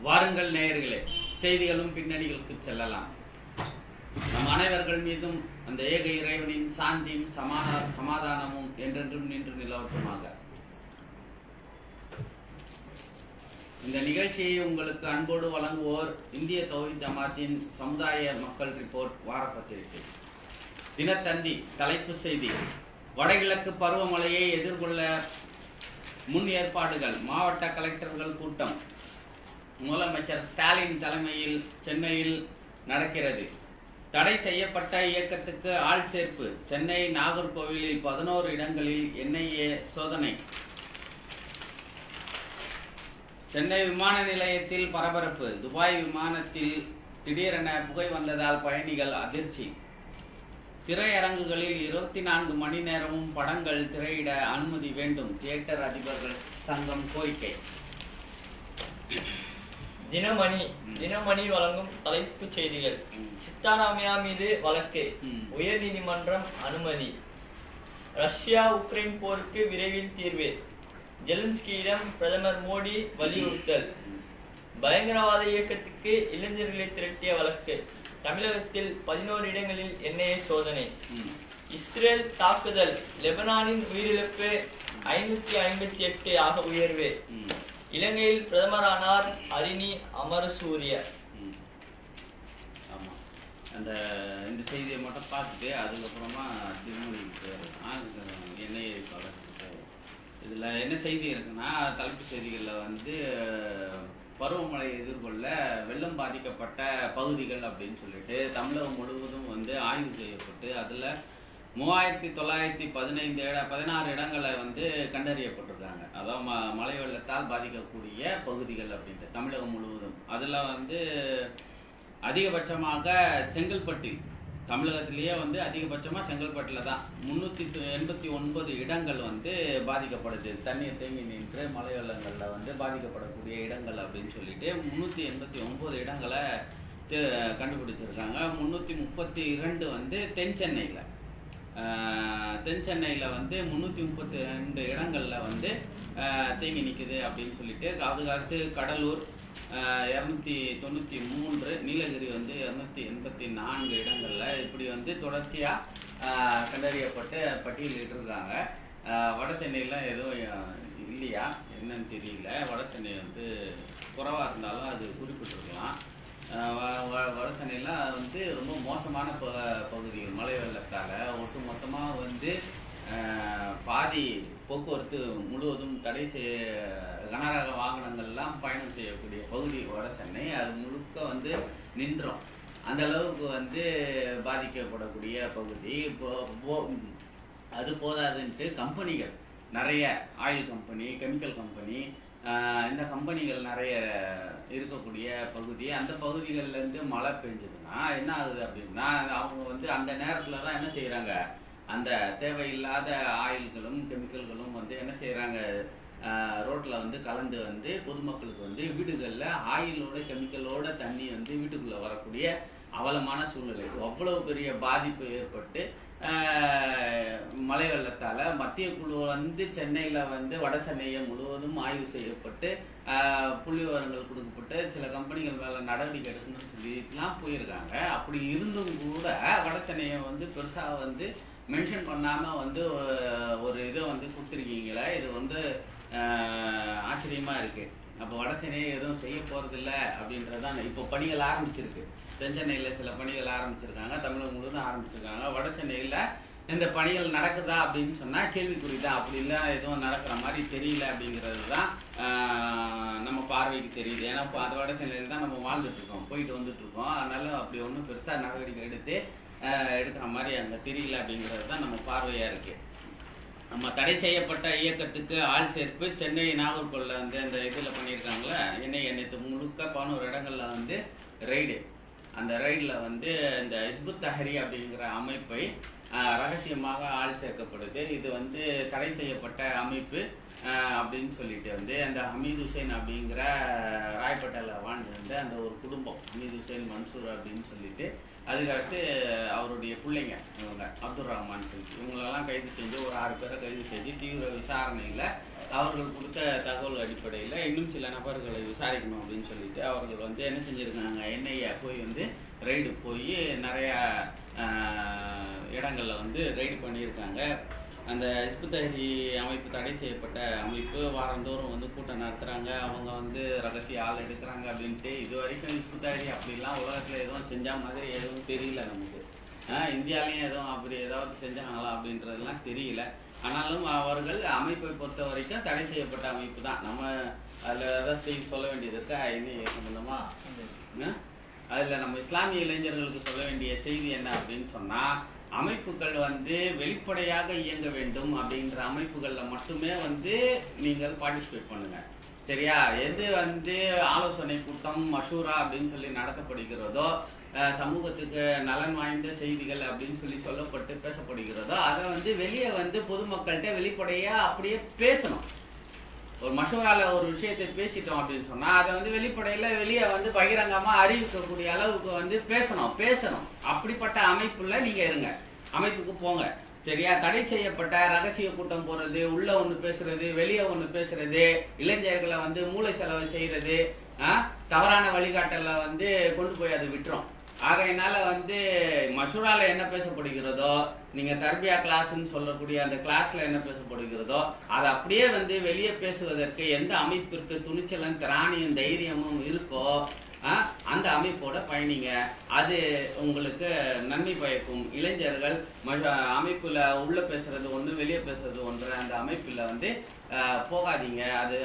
வாருங்கள் நேயர்களே, செய்திகளும் பின்னணிகளுக்கு செல்லலாம். நம் அனைவர்கள் மீதும் அந்த ஏக இறைவனின் சாந்தியும் சமாதானமும் என்றென்றும் நின்று நிலவட்டுமாக. இந்த நிகழ்ச்சியை உங்களுக்கு அன்போடு வழங்குவோர் இந்திய தௌஹீத் ஜமாத்தின் சமுதாய மக்கள் ரிப்போர்ட் வாரப்பத்திரிகை. தினத்தந்தி தலைப்பு செய்தி: வடகிழக்கு பருவமழையை எதிர்கொள்ள முன் ஏற்பாடுகள், மாவட்ட கலெக்டர்கள் கூட்டம். முதலமைச்சர் ஸ்டாலின் தலைமையில் சென்னையில் நடக்கிறது. தடை செய்யப்பட்ட இயக்கத்துக்கு ஆள் சேர்ப்பு. சென்னை நாகர்கோவிலில் 11 இடங்களில் என்ஐஏ சோதனை. சென்னை விமான நிலையத்தில் பரபரப்பு. துபாய் விமானத்தில் திடீரென புகை வந்ததால் பயணிகள் அதிர்ச்சி. திரையரங்குகளில் 24 மணி நேரமும் படங்கள் திரையிட அனுமதி வேண்டும். தியேட்டர் அதிபர்கள் சங்கம் கோரிக்கை. தினமணி வழங்கும் தலைப்புச் செய்திகள்: சித்தாராமையா மீது வழக்கு, உயர் நீதிமன்றம் அனுமதி. ரஷ்யா உக்ரைன் போருக்கு விரைவில் தீர்வு, ஜெலன்ஸ்கியிடம் பிரதமர் மோடி வலியுறுத்தல். பயங்கரவாத இயக்கத்துக்கு இளைஞர்களை திரட்டிய வழக்கு, தமிழகத்தில் 11 இடங்களில் என்ஐஏ சோதனை. இஸ்ரேல் தாக்குதல், லெபனானின் உயிரிழப்பு 558 ஆக உயர்வு. இலங்கையில் பிரதமரானார் அரிணி அமரசூரிய. ஆமா, இந்த செய்தியை மட்டும் பார்த்துட்டு அதுக்கப்புறமா திருமணிக்கு என்ஐஏ இதுல என்ன செய்தி இருக்குன்னா, தலைப்பு செய்திகளில் பருவமழை எதிர்கொள்ள வெள்ளம் பாதிக்கப்பட்ட பகுதிகள் அப்படின்னு சொல்லிட்டு தமிழகம் முழுவதும் ஆய்வு செய்யப்பட்டு அதுல 3916 இடங்களை கண்டறியப்பட்டிருக்காங்க. அதாவது மழை வெள்ளத்தால் பாதிக்கக்கூடிய பகுதிகள் அப்படின்ட்டு தமிழகம் முழுவதும். அதுல அதிகபட்சமாக செங்கல்பட்டு, தமிழகத்திலேயே அதிகபட்சமா செங்கல்பட்டுல தான் 389 இடங்கள் பாதிக்கப்படுது. தண்ணீர் தேங்கி நின்று மழை வெள்ளங்கள்ல பாதிக்கப்படக்கூடிய இடங்கள் அப்படின்னு சொல்லிட்டு 389 இடங்களை கண்டுபிடிச்சிருக்காங்க. 332 தென் சென்னையில 332 இடங்கள்ல தேங்கி நிக்குது அப்படின்னு சொல்லிட்டு, அதுக்கடுத்து கடலூர் 293, நீலகிரி 284 இடங்கள்ல இப்படி தொடர்ச்சியா கண்டறியப்பட்டு பட்டியலிட்டு இருக்காங்க. வட சென்னையில எதுவும் இல்லையா என்னன்னு தெரியல. வட சென்னை குறைவா இருந்தாலும் அது குறிப்பிட்டிருக்கலாம். வட சென்னையில ரொம்ப மோசமான பகுதிகள் மழை வெள்ளத்தால ஒட்டு மொத்தமா பாதி போக்குவரத்து முழுவதும் தடை கனரக வாகனங்கள்லாம் பயணம் செய்யக்கூடிய பகுதி வட சென்னை. அது முழுக்க நின்றோம். அந்த அளவுக்கு பாதிக்கப்படக்கூடிய பகுதி. அது போதாதுன்ட்டு கம்பெனிகள் நிறைய, ஆயில் கம்பெனி, கெமிக்கல் கம்பெனி, இந்த கம்பெனிகள் நிறைய இருக்கக்கூடிய பகுதி. அந்த பகுதிகள்லேருந்து மழை பெஞ்சதுன்னா என்ன ஆகுது அப்படின்னா, அவங்க அந்த நேரத்தில் தான் என்ன செய்கிறாங்க, அந்த தேவையில்லாத ஆயில்களும் கெமிக்கல்களும் என்ன செய்கிறாங்க, ரோட்டில் கலந்து பொதுமக்களுக்கு வீடுகளில் ஆயிலோட கெமிக்கலோட தண்ணி வீட்டுக்குள்ளே வரக்கூடிய அவலமான சூழ்நிலை. அவ்வளவு பெரிய பாதிப்பு ஏற்பட்டு மழை வெள்ளத்தால மத்திய குழு சென்னையில வட சென்னையை முழுவதும் ஆய்வு செய்யப்பட்டு புள்ளி விவரங்கள் கொடுக்கப்பட்டு சில கம்பெனிகள் மேல நடவடிக்கை எடுக்கணும்னு சொல்லிட்டுலாம் போயிருக்காங்க. அப்படி இருந்தும் கூட வட சென்னையை பெருசா மென்ஷன் பண்ணாம ஒரு இதை கொடுத்துருக்கீங்களே, இது ஆச்சரியமா இருக்கு. அப்போ வட சென்னையை எதுவும் செய்ய போறதில்லை அப்படின்றதான். இப்போ பணிகள் ஆரம்பிச்சிருக்கு. தென் சென்னையில் சில பணிகள் ஆரம்பிச்சிருக்காங்க, தமிழகம் முழுவதும் ஆரம்பிச்சிருக்காங்க. வட சென்னையில் இந்த பணிகள் நடக்குதா அப்படின்னு சொன்னால் கேள்விக்குறிதான். அப்படி இல்லை, எதுவும் நடக்கிற மாதிரி தெரியல அப்படிங்கிறது தான் நம்ம பார்வைக்கு தெரியுது. ஏன்னா இப்போ அது வட சென்னையில் தான் நம்ம வாழ்ந்துட்டு இருக்கோம், போயிட்டு வந்துட்டு இருக்கோம். அதனால அப்படி ஒன்றும் பெருசாக நடவடிக்கை எடுக்கிற மாதிரி அங்கே தெரியல அப்படிங்கிறது தான் நம்ம பார்வையாக இருக்கு. நம்ம தடை செய்யப்பட்ட இயக்கத்துக்கு ஆள் சேர்ப்பு. சென்னை நாகர்கோவில்ல அந்த இதில் பண்ணியிருக்காங்களே, நேற்று முழுக்க 11 இடங்கள்ல ரெய்டு. அந்த ரைடில் இந்த ஹிஸ்புத் தஹ்ரீர் அப்படிங்கிற அமைப்பை ரகசியமாக ஆள் சேர்க்கப்படுது. இது தடை செய்யப்பட்ட அமைப்பு அப்படின்னு சொல்லிட்டு அந்த ஹமீது ஹுசைன் அப்படிங்கிற ராயப்பேட்டையில் வாழ்ந்திருந்த அந்த ஒரு குடும்பம் மீது ஹுசைன் மன்சூர் அப்படின்னு சொல்லிட்டு, அதுக்கடுத்து அவருடைய பிள்ளைங்க இவங்க அப்துல் ரஹ்மான் சொல்லி இவங்களெல்லாம் கைது செஞ்சு ஒரு 6 பேரை கைது செஞ்சு தீவிர விசாரணையில் அவர்கள் கொடுத்த தகவல் அடிப்படையில் இன்னும் சில நபர்களை விசாரிக்கணும் அப்படின்னு சொல்லிட்டு அவர்கள் வந்து என்ன செஞ்சுருக்காங்க, என்ஐஏ போய் வந்து ரைடு போய் நிறையா இடங்களில் வந்து ரைடு பண்ணியிருக்காங்க. அந்த ஹிஸ்புத் தஹ்ரீர் அமைப்பு தடை செய்யப்பட்ட அமைப்பு வாரந்தோறும் வந்து கூட்டம் நடத்துகிறாங்க, அவங்க வந்து ரகசிய ஆள் எடுக்கிறாங்க அப்படின்ட்டு. இது வரைக்கும் ஹிஸ்புத் தஹ்ரீர் அப்படிலாம் உலகத்தில் எதுவும் செஞ்ச மாதிரி எதுவும் தெரியல நமக்கு. இந்தியாலையும் எதுவும் அப்படி ஏதாவது செஞ்சாங்களா அப்படின்றதுலாம் தெரியல. ஆனாலும் அவர்கள் அமைப்பை பொறுத்த வரைக்கும் தடை செய்யப்பட்ட அமைப்பு தான். நம்ம அதில் ஏதாவது செய்தி சொல்ல வேண்டியது இருக்கா என்ன சம்பந்தமா? அதில் நம்ம இஸ்லாமிய இளைஞர்களுக்கு சொல்ல வேண்டிய செய்தி என்ன அப்படின்னு சொன்னால், அமைப்புகள் வந்து வெளிப்படையாக இயங்க வேண்டும் அப்படின்ற அமைப்புகளில் மட்டுமே வந்து நீங்கள் பார்ட்டிசிபேட் பண்ணுங்க. சரியா? எது வந்து ஆலோசனை கூட்டம் மஷூரா அப்படின்னு சொல்லி நடத்தப்படுகிறதோ, சமூகத்துக்கு நலன் வாய்ந்த செய்திகள் அப்படின்னு சொல்லி சொல்லப்பட்டு பேசப்படுகிறதோ, அதை வந்து வெளியே வந்து பொதுமக்கள்கிட்ட வெளிப்படையா அப்படியே பேசணும். ஒரு மஷூரால ஒரு விஷயத்தை பேசிட்டோம் அப்படின்னு சொன்னா அதை வந்து வெளிப்படையில வெளியே வந்து பகிரங்கமா அறிவிக்கக்கூடிய அளவுக்கு வந்து பேசணும். அப்படிப்பட்ட அமைப்புல நீங்க இருங்க, அமைப்புக்கு போங்க. சரியா? தடை செய்யப்பட்ட ரகசிய கூட்டம் போறது, உள்ள ஒண்ணு பேசுறது, வெளியே ஒண்ணு பேசுறது, இளைஞர்களை வந்து மூளை செலவு செய்யறது, தவறான வழிகாட்டல வந்து கொண்டு போய் அது விட்டுரும். ஆகையினால வந்து மஷூரால என்ன பேசப்படுகிறதோ, நீங்க தர்பியா கிளாஸ்ன்னு சொல்லக்கூடிய அந்த கிளாஸ்ல என்ன பேசப்படுகிறதோ அதை அப்படியே வந்து வெளியே பேசுவதற்கு எந்த அமைப்பிற்கு துணிச்சலும் திராணியும் தைரியமும் இருக்கோ அந்த அமைப்போட பயணிங்க. அது உங்களுக்கு நன்மை பயக்கும். இளைஞர்கள் அமைப்புல உள்ள பேசுறது ஒன்று, வெளியே பேசுறது ஒன்று, அந்த அமைப்புல வந்து போகாதீங்க. அது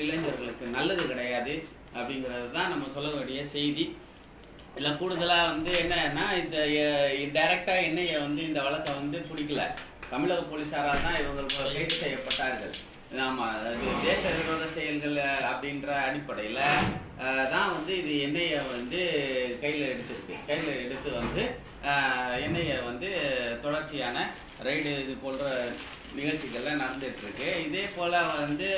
இளைஞர்களுக்கு நல்லது கிடையாது அப்படிங்கிறது தான் நம்ம சொல்ல வேண்டிய செய்தி. இல்லை கூடுதலாக வந்து என்னன்னா, இந்த டைரக்டா என்னைய வந்து இந்த வழக்கை வந்து பிடிக்கல. தமிழக போலீசாரால் தான் இவங்களுக்கு கைது செய்யப்பட்டார்கள். ஆமா, அது தேச விரோத செயல்கள் அப்படின்ற அடிப்படையில தான் வந்து இது என்ஐஏ வந்து கையில் எடுத்து வந்து என்ஐஏ வந்து தொடர்ச்சியான ரைடு இது போன்ற நிகழ்ச்சிகள்லாம் நடந்துட்டு இருக்கு. இதே போல வந்து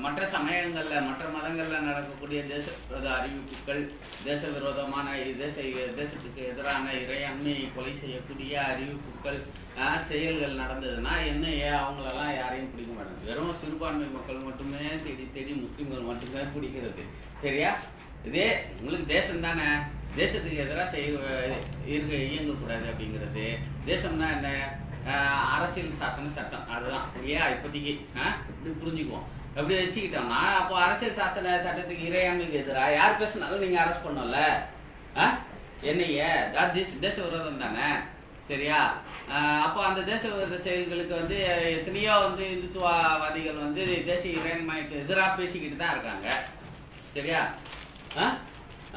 மற்ற சமயங்கள்ல மற்ற மதங்கள்ல நடக்கக்கூடிய தேச விரோத அறிவிப்புகள், தேச விரோதமான தேசத்துக்கு எதிரான இறையாண்மையை கொலை செய்யக்கூடிய அறிவிப்புகள் செயல்கள் நடந்ததுன்னா என்ஐஏ அவங்களெல்லாம் யாரையும் பிடிக்க மாட்டாங்க. வெறும் சிறுபான்மை மக்கள் மட்டுமே தேடி முஸ்லிம்கள் மட்டுமே பிடிக்கிறது. சரியா? இதே உங்களுக்கு தேசம் தானே, தேசத்துக்கு எதிராக இயங்கக்கூடாது அப்படிங்கிறது. தேசம்னா என்ன? அரசியல் சாசன சட்டம், அதுதான். ஏன் இப்போதைக்கு இப்படி புரிஞ்சுக்குவோம். அப்படி வச்சுக்கிட்டோம்னா அப்போ அரசியல் சாசன சட்டத்துக்கு இறையாண்மைக்கு எதிராக யார் பேசினாலும் நீங்க அரெஸ்ட் பண்ணல. என்னைய தேச விரோதம் தானே. சரியா? அப்போ அந்த தேச விரோத செயல்களுக்கு வந்து எத்தனையோ வந்து இந்துத்துவவாதிகள் வந்து தேசிய இறையாண்மைக்கு எதிராக பேசிக்கிட்டு தான் இருக்காங்க. சரியா?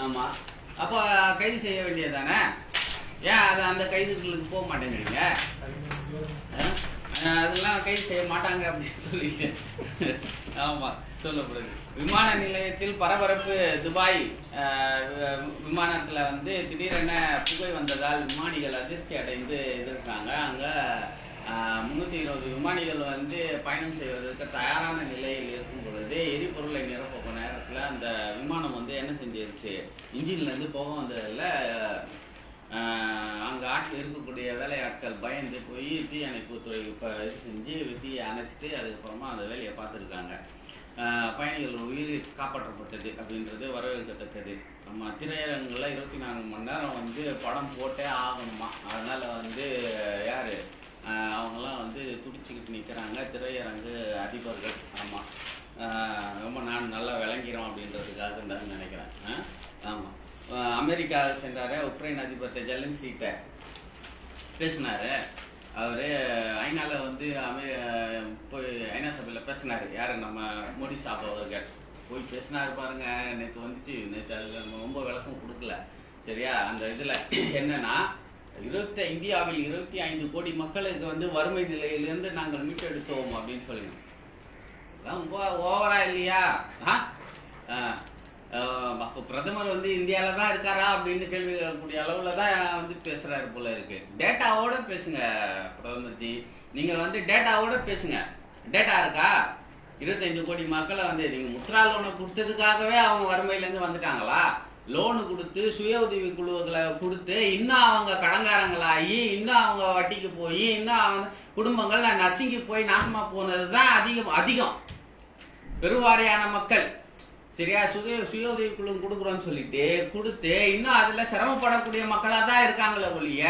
ஆமா, அப்போ கைது செய்ய வேண்டியதானே. ஏன் அது அந்த கைதுகளுக்கு போக மாட்டேங்கிறீங்க? அதெல்லாம் கைது செய்ய மாட்டாங்க அப்படின்னு சொல்லிட்டு ஆமா சொல்லப்படுது. விமான நிலையத்தில் பரபரப்பு. துபாய் விமானத்துல வந்து திடீரென புகை வந்ததால் விமானிகள் அதிர்ச்சி அடைந்து இருக்காங்க. அங்க 320 விமானிகள் வந்து பயணம் செய்வதற்கு தயாரான நிலையில் இருக்கும் பொழுது எரிபொருளை நிரப்ப நேரத்துல அந்த விமானம் வந்து என்ன செஞ்சிருச்சு, இன்ஜின்ல இருந்து போக வந்ததில் அங்கே இருக்கக்கூடிய வேலையாட்கள் பயந்து போய் தீயணைப்பு துறை இது செஞ்சு தீயை அணைச்சிட்டு அதுக்கப்புறமா அந்த வேலையை பார்த்துருக்காங்க. பயணிகள் உயிர் காப்பாற்றப்பட்டது அப்படின்றது வரவேற்கத்தக்கது. நம்ம திரையரங்குல 24 மணி நேரம் வந்து படம் போட்டே ஆகணுமா, அதனால வந்து யாரு அவங்கெல்லாம் வந்து துடிச்சுக்கிட்டு நிற்கிறாங்க திரையரங்கு அதிபர்கள். ஆமாம், ரொம்ப நான் நல்லா விளங்கிறோம் அப்படின்றதுக்காக தான் நினைக்கிறேன். ஆமாம், அமெரிக்கா சென்றாரு. உக்ரைன் அதிபர் ஜெலன்ஸ்கிட்ட பேசினாரு. அவரு ஐநால வந்து போய் ஐநா சபையில் பேசினாரு. யாரு? நம்ம மோடி சாப் அவர்கள் போய் பேசினாரு பாருங்க. நேற்று வந்துச்சு, நேற்று அது ரொம்ப விளக்கம் கொடுக்கல. சரியா? அந்த இதுல என்னன்னா, இந்தியாவில் 25 கோடி மக்களுக்கு வந்து வறுமை நிலையிலிருந்து நாங்கள் மீட்டெடுத்தோம் அப்படின்னு சொல்லுங்க. ரொம்ப ஓவரா இல்லையா? அப்போ பிரதமர் வந்து இந்தியாவில தான் இருக்காரா அப்படின்னு கேள்வி கேட்கக்கூடிய அளவுல தான் வந்து பேசுறாரு போல இருக்கு. டேட்டாவோட பேசுங்க பிரதமர்ஜி, நீங்க வந்து டேட்டாவோட பேசுங்க. டேட்டா இருக்கா? 25 கோடி மக்களை வந்து நீங்க முத்ரா லோனை கொடுத்ததுக்காகவே அவங்க வறுமையிலேருந்து வந்துட்டாங்களா? லோனு கொடுத்து சுய உதவி குழுக்களை கொடுத்து இன்னும் அவங்க கடங்காரங்களாகி இன்னும் அவங்க வட்டிக்கு போய் இன்னும் அவங்க குடும்பங்கள் நசுங்கி போய் நாசமா போனது தான் அதிகம் பெருவாரியான மக்கள். சரியா? சுய உதவி குழு கொடுக்குறோன்னு சொல்லிட்டு கொடுத்து இன்னும் அதுல சிரமப்படக்கூடிய மக்களா தான் இருக்காங்களே ஒழிய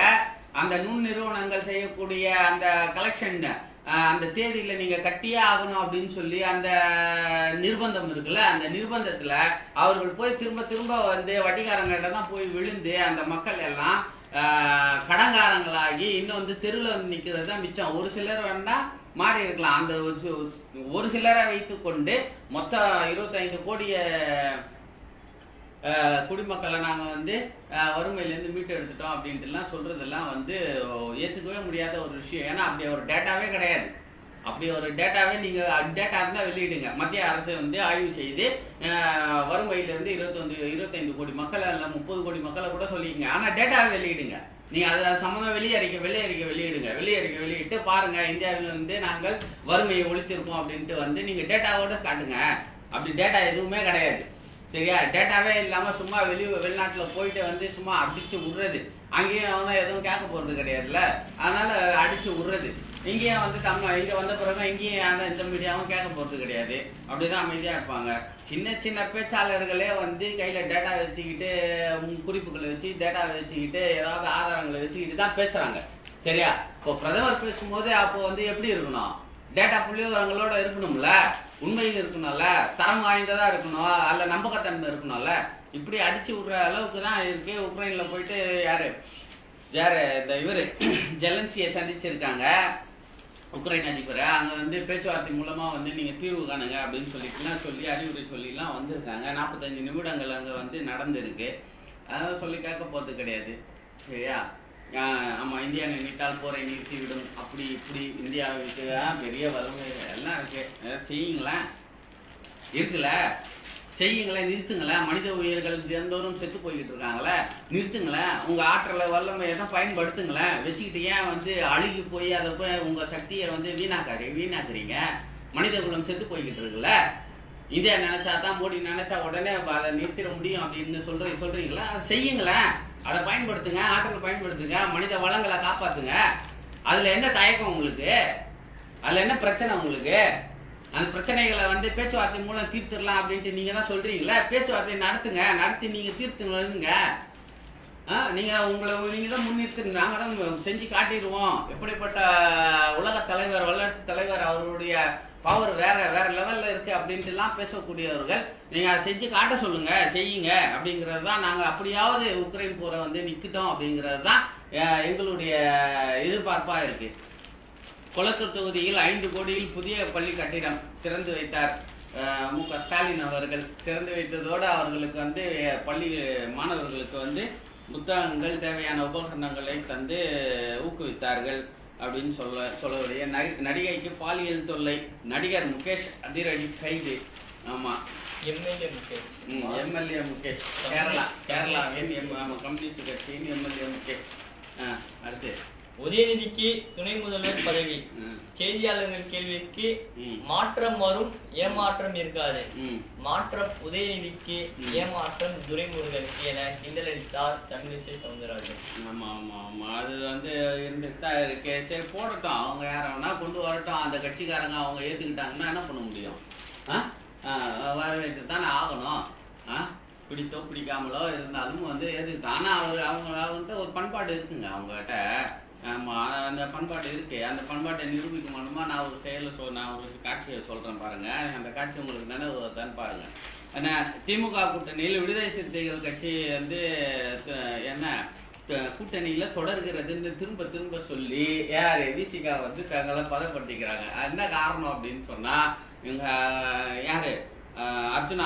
அந்த நுண் நிறுவனங்கள் செய்யக்கூடிய அந்த கலெக்ஷன் அந்த தேதியில நீங்க கட்டியே ஆகணும் அப்படின்னு சொல்லி அந்த நிர்பந்தம் இருக்குல்ல, அந்த நிர்பந்தத்துல அவர்கள் போய் திரும்ப வந்து வட்டிக்காரங்கிட்ட தான் போய் விழுந்து அந்த மக்கள் எல்லாம் கடங்காரங்களாகி இன்னும் வந்து தெருவில் வந்து நிக்கிறது தான் மிச்சம். ஒரு சிலர் வேணா மாறி இருக்கலாம். அந்த ஒரு சிலரை வைத்து கொண்டு மொத்தம் 25 கோடிய குடிமக்களை நாங்க வந்து வறுமையிலேருந்து மீட்டு எடுத்துட்டோம் அப்படின்ட்டுலாம் சொல்றதெல்லாம் வந்து ஏத்துக்கவே முடியாத ஒரு விஷயம். ஏன்னா அப்படி ஒரு டேட்டாவே கிடையாது. அப்படி ஒரு டேட்டாவே நீங்க டேட்டா இருந்தா வெளியிடுங்க. மத்திய அரசு வந்து ஆய்வு செய்து வறுமையிலிருந்து 25 கோடி மக்களை இல்ல 30 கோடி மக்களை கூட சொல்லிங்க. ஆனா டேட்டாவை வெளியிடுங்க. நீங்க அதை சம்பந்தம் வெளியிட்டு பாருங்க, இந்தியாவில வந்து நாங்கள் வறுமையை ஒழித்திருக்கோம் அப்படின்ட்டு வந்து நீங்க டேட்டாவோட காட்டுங்க. அப்படி டேட்டா எதுவுமே கிடையாது. சரியா? டேட்டாவே இல்லாம சும்மா வெளிநாட்டுல போயிட்டு வந்து சும்மா அடிச்சு விடுறது. அங்கேயும் அவன் எதுவும் கேட்க போறது கிடையாதுல்ல, அதனால அடிச்சு விடுறது. இங்கேயும் வந்து இங்க வந்த பிறகு இங்கேயும் இந்த மீடியாவும் கேட்க போறது கிடையாது. அப்படிதான் அமைதியா இருப்பாங்க. சின்ன பேச்சாளர்களே வந்து கையில டேட்டா வச்சுக்கிட்டு குறிப்புகளை வச்சு டேட்டாவை வச்சுக்கிட்டு ஏதாவது ஆதாரங்களை வச்சுக்கிட்டு தான் பேசுறாங்க. சரியா? இப்போ பிரதமர் பேசும்போது அப்போ வந்து எப்படி இருக்கணும்? டேட்டா புள்ளிவிவரங்களோட இருக்கணும்ல, உண்மையில் இருக்கணும்ல, தரம் வாய்ந்ததா இருக்கணும், அல்ல நம்பகத்தன்மை இருக்கணும்ல. இப்படி அடிச்சு விடுற அளவுக்கு தான் இருக்கு. உக்ரைன்ல போயிட்டு யாரு இந்த இவரு ஜெலன்ஸ்கியை சந்திச்சிருக்காங்க, உக்ரைன் அதிபரை. அங்க வந்து பேச்சுவார்த்தை மூலமா வந்து நீங்க தீர்வு காணுங்க அப்படின்னு சொல்லி அறிவுரை சொல்லிலாம் வந்திருக்காங்க. 45 நிமிடங்கள் அங்க வந்து நடந்திருக்கு. அதனால சொல்லி கேட்க போறது கிடையாது. சரியா? ஆமா, இந்தியா நினைத்தால் போரை நிறுத்திவிடும், அப்படி இப்படி இந்தியாவுக்கு பெரிய வறுமை எல்லாம் இருக்கு. செய்யுங்களேன், இருக்குல்ல, செய்யுங்களேன், நிறுத்துங்களேன். மனித உயிர்கள் தினந்தோறும் செத்து போய்கிட்டு இருக்காங்களே, நிறுத்துங்களேன். உங்க ஆற்றலை வல்லமை எதை பயன்படுத்துங்களேன். வச்சுக்கிட்டு ஏன் வந்து அழுகி போய் அதை போய் உங்க சக்தியை வந்து வீணாக்குறீங்க? மனித குலம் செத்து போய்கிட்டு இருக்குல்ல. இந்தியா நினைச்சாதான், மோடி நினைச்சா உடனே அதை நிறுத்திட முடியும் அப்படின்னு சொல்றீங்களா? செய்யுங்களேன், அதை பயன்படுத்துங்க, ஆற்றலை பயன்படுத்துங்க, மனித வளங்களை காப்பாத்துங்க. அதுல என்ன தயக்கம் உங்களுக்கு? அதுல என்ன பிரச்சனை உங்களுக்கு? அந்த பிரச்சனைகளை வந்து பேச்சுவார்த்தை மூலம் தீர்த்துடலாம் அப்படின்ட்டு நீங்க தான் சொல்றீங்களா? பேச்சுவார்த்தை நடத்தி நீங்க தீர்த்துங்க. நீங்க தான் முன்னிறுத்து, நாங்க தான் செஞ்சு காட்டிடுவோம். எப்படிப்பட்ட உலக தலைவர், வல்லரசு தலைவர், அவருடைய பவர் வேற லெவல்ல இருக்கு அப்படின்ட்டு எல்லாம் பேசக்கூடியவர்கள் நீங்க செஞ்சு காட்ட சொல்லுங்க, செய்யுங்க அப்படிங்கிறது தான். நாங்க அப்படியாவது உக்ரைன் போரை வந்து நிக்கிட்டோம் அப்படிங்கிறது தான் எங்களுடைய எதிர்பார்ப்பா இருக்கு. கொளத்தூர் தொகுதியில் 5 கோடியில் புதிய பள்ளி கட்டிடம் திறந்து வைத்தார் மு.க. ஸ்டாலின் அவர்கள். திறந்து வைத்ததோடு அவர்களுக்கு வந்து பள்ளி மாணவர்களுக்கு வந்து புத்தகங்கள், தேவையான உபகரணங்களை தந்து ஊக்குவித்தார்கள் அப்படின்னு சொல்லக்கூடிய நடிகைக்கு பாலியல் தொல்லை. நடிகர் முகேஷ் அதிரடி கைது. ஆமா, எம்எல்ஏ முகேஷ், கேரளா கம்யூனிஸ்ட் கட்சியின் எம்எல்ஏ முகேஷ். அடுத்து உதயநிதிக்கு துணை முதல்வர் பதவி. செய்தியாளர்கள் கேள்விக்கு மாற்றம் வரும், ஏமாற்றம் இருக்காது. மாற்றம் உதயநிதிக்கு, ஏமாற்றம் துரைமுருகனுக்கு என கிண்டல் அடித்தார் தமிழிசை சவுந்தரராஜன். ஆமா, அது வந்து இருந்துட்டு தான் இருக்கு. சரி, போடட்டும், அவங்க யாரா கொண்டு வரட்டும். அந்த கட்சிக்காரங்க அவங்க ஏத்துக்கிட்டாங்கன்னா என்ன பண்ண முடியும்? வரவேற்று தானே ஆகணும். பிடித்தோ பிடிக்காமலோ இருந்தாலும் வந்து ஏத்துக்கிட்டோம். ஆனா அவங்ககிட்ட ஒரு பண்பாடு இருக்குங்க, அவங்ககிட்ட. ஆமா, அந்த பண்பாடு இருக்கு. அந்த பண்பாட்டை நிரூபிக்கணுமா? நான் ஒரு காட்சியை சொல்றேன் பாருங்க. அந்த காட்சி உங்களுக்கு நினைவுதான் பாருங்க. ஏன்னா திமுக கூட்டணியில் விடுதலை சிறுத்தைகள் கட்சி வந்து என்ன கூட்டணியில தொடர்கிறதுன்னு திரும்ப சொல்லி யாரு விசிகா வந்து தங்களை பதப்படுத்திக்கிறாங்க. என்ன காரணம் அப்படின்னு சொன்னா, இவங்க யாரு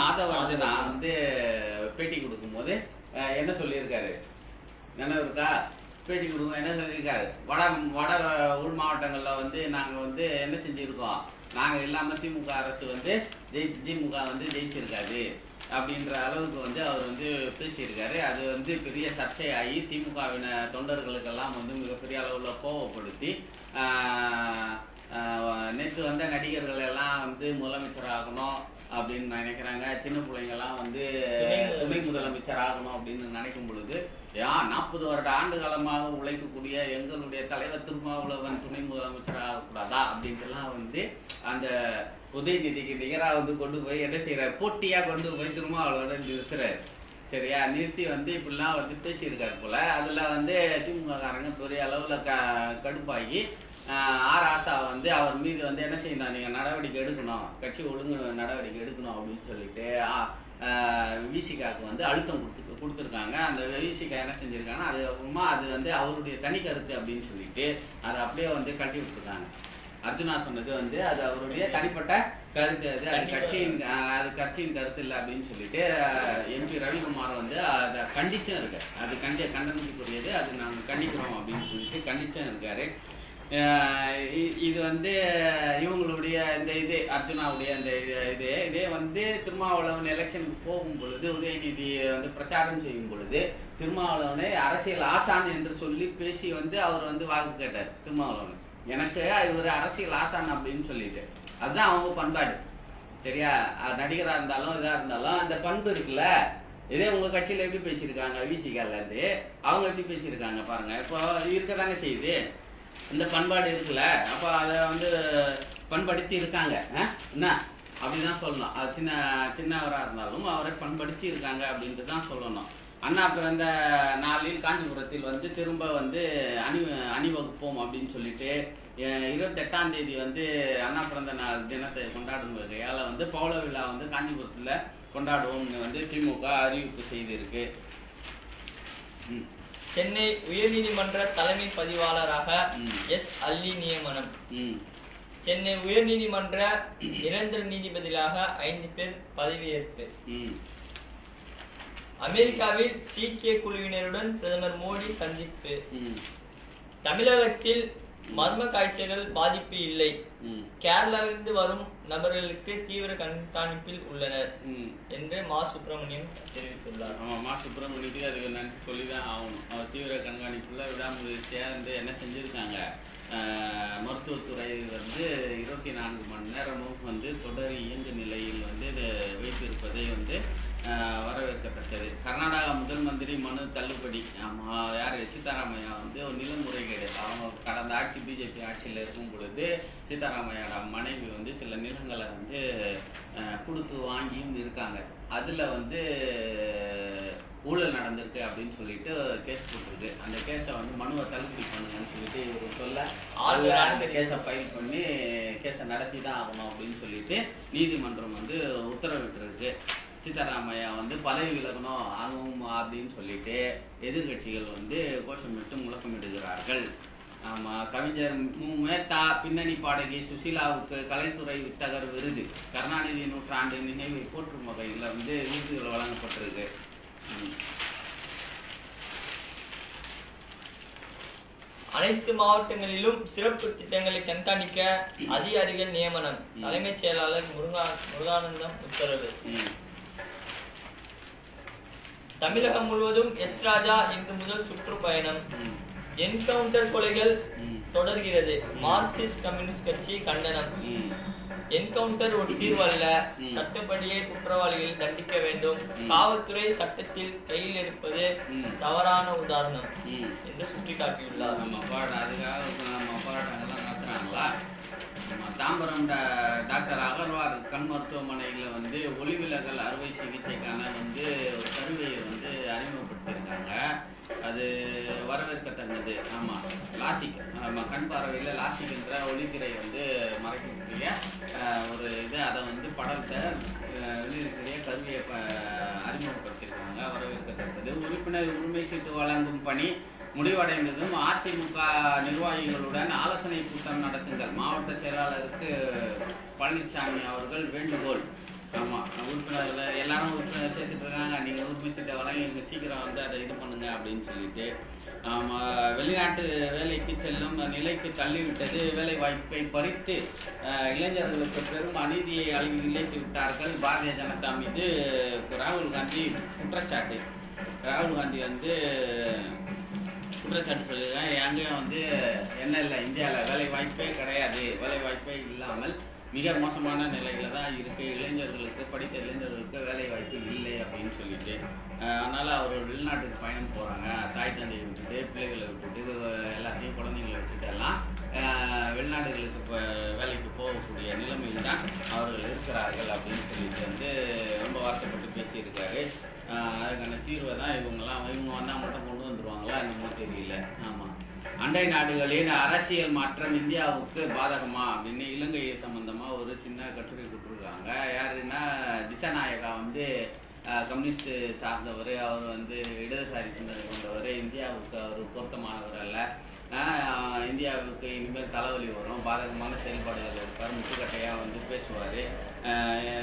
ஆதவ அர்ஜுனா வந்து பேட்டி கொடுக்கும் போது என்ன சொல்லியிருக்காரு நினைவு இருக்கா? பேட்டி கொடுக்கும் என்ன சொல்லியிருக்காரு? வட உள் மாவட்டங்கள்ல வந்து நாங்க வந்து என்ன செஞ்சிருக்கோம், நாங்க இல்லாம திமுக அரசு வந்து திமுக வந்து ஜெயிச்சிருக்காது அப்படின்ற அளவுக்கு வந்து அவர் வந்து பேசியிருக்காரு. அது வந்து பெரிய சர்ச்சையாகி திமுகவின தொண்டர்களுக்கெல்லாம் வந்து மிகப்பெரிய அளவுல கோவப்படுத்தி நேற்று வந்த நடிகர்கள் எல்லாம் வந்து முதலமைச்சர் ஆகணும் அப்படின்னு நினைக்கிறாங்க. சின்ன பிள்ளைங்கெல்லாம் வந்து துணை முதலமைச்சர் ஆகணும் அப்படின்னு நினைக்கும் பொழுது 40 வருட ஆண்டு காலமாக உழைக்கக்கூடிய எங்களுடைய தலைவர் திருமாவளவன் துணை முதலமைச்சர் ஆகக்கூடாதா அப்படின்ட்டுலாம் வந்து அந்த உதயநிதிக்கு நிகராக வந்து கொண்டு போய் என்ன செய்யறாரு, போட்டியா கொண்டு போய் திருமாவளவன் நிறுத்துறாரு. சரியா, நிறுத்தி வந்து இப்படிலாம் வந்து பேசியிருக்காரு போல. அதுல வந்து திமுககாரங்க பெரிய அளவுல கடுப்பாகி ஆசா வந்து அவர் மீது வந்து என்ன செய்யணும், நீங்க நடவடிக்கை எடுக்கணும், கட்சி ஒழுங்கு நடவடிக்கை எடுக்கணும் அப்படின்னு சொல்லிட்டு விசிகாவுக்கு வந்து அழுத்தம் கொடுத்துருக்காங்க. அந்த விசிகா என்ன செஞ்சிருக்காங்கன்னா அதுக்கப்புறமா அது வந்து அவருடைய தனி கருத்து அப்படின்னு சொல்லிட்டு அதை அப்படியே வந்து கட்டி விட்டுருக்காங்க. அர்ஜுனா சொன்னது வந்து அது அவருடைய தனிப்பட்ட கருத்து, அது கட்சியின் கருத்து இல்லை அப்படின்னு சொல்லிட்டு எம்பி ரவிக்குமார் வந்து அதை கண்டிச்சும் இருக்கு. அது கண்டனத்துக்குரியது, அது நாங்கள் கண்டிக்கிறோம் அப்படின்னு சொல்லிட்டு கண்டிச்சும் இருக்காரு. இது வந்து இவங்களுடைய இந்த இது அர்ஜுனாவுடைய இந்த இதே வந்து திருமாவளவன் எலெக்ஷனுக்கு போகும் பொழுது உதயநிதி வந்து பிரச்சாரம் செய்யும் பொழுது திருமாவளவனை அரசியல் ஆசான் என்று சொல்லி பேசி வந்து அவர் வந்து வாக்கு கேட்டார். திருமாவளவன் எனக்கு இவர் அரசியல் ஆசான் அப்படின்னு சொல்லிட்டு, அதுதான் அவங்க பண்பாடு. சரியா, நடிகரா இருந்தாலும் இதா இருந்தாலும் அந்த பண்பு இருக்குல்ல. இதே உங்க கட்சியில எப்படி பேசியிருக்காங்க, விசிகால இருந்து அவங்க எப்படி பேசியிருக்காங்க பாருங்க. இப்போ இருக்கதானே செய்யுது இந்த பண்பாடு இருக்குல்ல. அப்ப அதை வந்து பண்படுத்தி இருக்காங்க என்ன அப்படிதான் சொல்லணும். அது சின்னவரா இருந்தாலும் அவரை பண்படுத்தி இருக்காங்க அப்படின்ட்டு தான் சொல்லணும். அண்ணா பிறந்த நாளில் காஞ்சிபுரத்தில் வந்து திரும்ப வந்து அணிவகுப்போம் அப்படின்னு சொல்லிட்டு 28ஆம் தேதி வந்து அண்ணா பிறந்த நாள் தினத்தை கொண்டாடும் வகையால வந்து பௌள விழா வந்து காஞ்சிபுரத்துல கொண்டாடுவோம்னு வந்து திமுக அறிவிப்பு செய்திருக்கு. சென்னை உயர்நீதிமன்ற தலைமை பதிவாளராக எஸ் அல்லி நியமனம். சென்னை உயர்நீதிமன்ற நிரந்தர நீதிபதியாக 5 பேர் பதவியேற்பு. அமெரிக்காவில் சீக்கிய குழுவினருடன் பிரதமர் மோடி சந்திப்பு. தமிழகத்தில் மர்ம காய்ச்சல்கள் பாதிப்பு இல்லை. கேரளாவிலிருந்து வரும் நபர்களுக்கு தீவிர கண்காணிப்பில் உள்ளனர் என்று மா சுப்பிரமணியம் தெரிவித்துள்ளார். மா சுப்பிரமணியத்துக்கு அதுக்கு நன்றி சொல்லிதான் ஆகணும். அவர் தீவிர கண்காணிப்புல விடாமுயற்சியா வந்து என்ன செஞ்சிருக்காங்க, மருத்துவத்துறை வந்து 24 மணி நேரமும் வந்து தொடர் இயங்கு நிலையில் வந்து வைத்திருப்பதை வந்து வரவேற்கத்தக்கது. கர்நாடகா முதல் மந்திரி மனு தள்ளுபடி. யார் சீதாராமையா வந்து ஒரு நில முறைகேடு, அவங்க கடந்த ஆட்சி பிஜேபி ஆட்சியில் இருக்கும் பொழுது சீதாராமையோட மனைவி வந்து சில நிலங்களை வந்து கொடுத்து வாங்கியும் இருக்காங்க. அதுல வந்து ஊழல் நடந்திருக்கு அப்படின்னு சொல்லிட்டு கேஸ் போட்டிருக்கு. அந்த கேஸை வந்து மனுவை தள்ளுபடி பண்ணுங்கன்னு சொல்லிட்டு இவர் சொல்ல அந்த கேஸை ஃபைல் பண்ணி கேஸை நடத்தி தான் ஆகணும் அப்படின்னு சொல்லிட்டு நீதிமன்றம் வந்து உத்தரவிட்டிருக்கு. சீதாராமையா வந்து பதவி விலகணும் ஆகும் அப்படின்னு சொல்லிட்டு எதிர்கட்சிகள் வந்து கோஷமிட்டு முழக்கமிடுகிறார்கள். ஆமா, கவிஞர் மு. மேத்தா பின்னணி பாடகி சுசீலாவுக்கு கலைத்துறை வித்தகர் விருது, கருணாநிதி 100 ஆண்டு நினைவை போற்றும் வகையில் வந்து விருதுகள் வழங்கப்பட்டிருக்கு. அனைத்து மாவட்டங்களிலும் சிறப்பு திட்டங்களை கண்காணிக்க அதிகாரிகள் நியமனம். தலைமைச் செயலாளர் முருகானந்தம் உத்தரவு. தமிழகம் முழுவதும் எச் ராஜா இன்று முதல் சுற்றுப்பயணம். என்கவுண்டர் கொலைகள் தொடர்கிறது. மார்க்சிஸ்ட் கம்யூனிஸ்ட் கட்சி கண்டனம். என்கவுண்டர் ஒரு தீர்வு அல்ல, சட்டப்படியே குற்றவாளிகளை தண்டிக்க வேண்டும். காவல்துறை சட்டத்தில் கையில் எடுப்பது தவறான உதாரணம் என்று சுட்டிக்காட்டியுள்ளார். தாம்பரம் டாக்டர் அகர்வால் கண் மருத்துவமனையில் வந்து ஒளிவிலகல் அறுவை சிகிச்சைக்கான வந்து ஒரு கருவியை வந்து அறிமுகப்படுத்தியிருக்காங்க. அது வரவேற்கத்தக்கது. ஆமாம், லாசிக், கண் பார்வையில் லாசிக் என்ற ஒளித்திரை வந்து மறைக்கக்கூடிய ஒரு இது, அதை வந்து படத்தை வெளியிருக்கிற கருவியை அறிமுகப்படுத்தியிருக்காங்க. வரவேற்கத்தக்கது. உறுப்பினர் உரிமை சீட்டு வழங்கும் பணி முடிவடைந்ததும் அதிமுக நிர்வாகிகளுடன் ஆலோசனை கூட்டம் நடத்துங்கள். மாவட்ட செயலாளருக்கு பழனிசாமி அவர்கள் வேண்டுகோள். ஆமா, உறுப்பினர்கள் எல்லாரும் உறுப்பினர் சேர்த்துட்டு இருக்காங்க, நீங்க உரிமை சீட்டை வழங்கி சீக்கிரம் வந்து அதை இது பண்ணுங்க அப்படின்னு சொல்லிட்டு. வெளிநாட்டு வேலைக்கு செல்லும் நிலைக்கு தள்ளிவிட்டது. வேலை வாய்ப்பை பறித்து இளைஞர்களுக்கு பெரும் அநீதியை இழைத்து விட்டார்கள் பாரதிய ஜனதா மீது ராகுல் காந்தி குற்றச்சாட்டு. ராகுல் காந்தி வந்து குற்றச்சாட்டு சொல்லியிருக்காங்க. எங்கேயும் வந்து என்ன இல்லை, இந்தியாவில் வேலை வாய்ப்பே கிடையாது, வேலை வாய்ப்பே இல்லாமல் மிக மோசமான நிலையில தான் இருக்கு. இளைஞர்களுக்கு, படித்த இளைஞர்களுக்கு வேலை வாய்ப்பு இல்லை அப்படின்னு சொல்லிட்டு அதனால அவர் வெளிநாட்டுக்கு பயணம் போறாங்க. தாய் தந்தையை விட்டுட்டு, பிள்ளைகளை விட்டுட்டு, எல்லாத்தையும் குழந்தைங்களை விட்டுட்டு எல்லாம் வெளிநாடுகளுக்கு வேலைக்கு போகக்கூடிய நிலைமையில் தான் அவர்கள் இருக்கிறார்கள் அப்படின்னு சொல்லிட்டு வந்து ரொம்ப வருத்தப்பட்டு பேசியிருக்காரு. அதுக்கான தீர்வை தான் இவங்க வந்தால் மட்டும் கொண்டு வந்துருவாங்களா என்னமோ தெரியல. ஆமாம், அண்டை நாடுகளின் அரசியல் மாற்றம் இந்தியாவுக்கு பாதகமா அப்படின்னு இலங்கையை சம்பந்தமா ஒரு சின்ன கட்டுரை கொடுத்துருக்காங்க. யாருன்னா திசாநாயகா வந்து கம்யூனிஸ்ட் சார்ந்தவர். அவர் வந்து இடதுசாரி சிந்தனை கொண்டவர். இந்தியாவுக்கு அவர் பொருத்தமானவர் அல்ல. இந்தியாவுக்கு இனிமேல் தலைவலி வரும், பாதகமான செயல்பாடுகள் இருப்பார், முட்டுக்கட்டையாக வந்து பேசுவார்.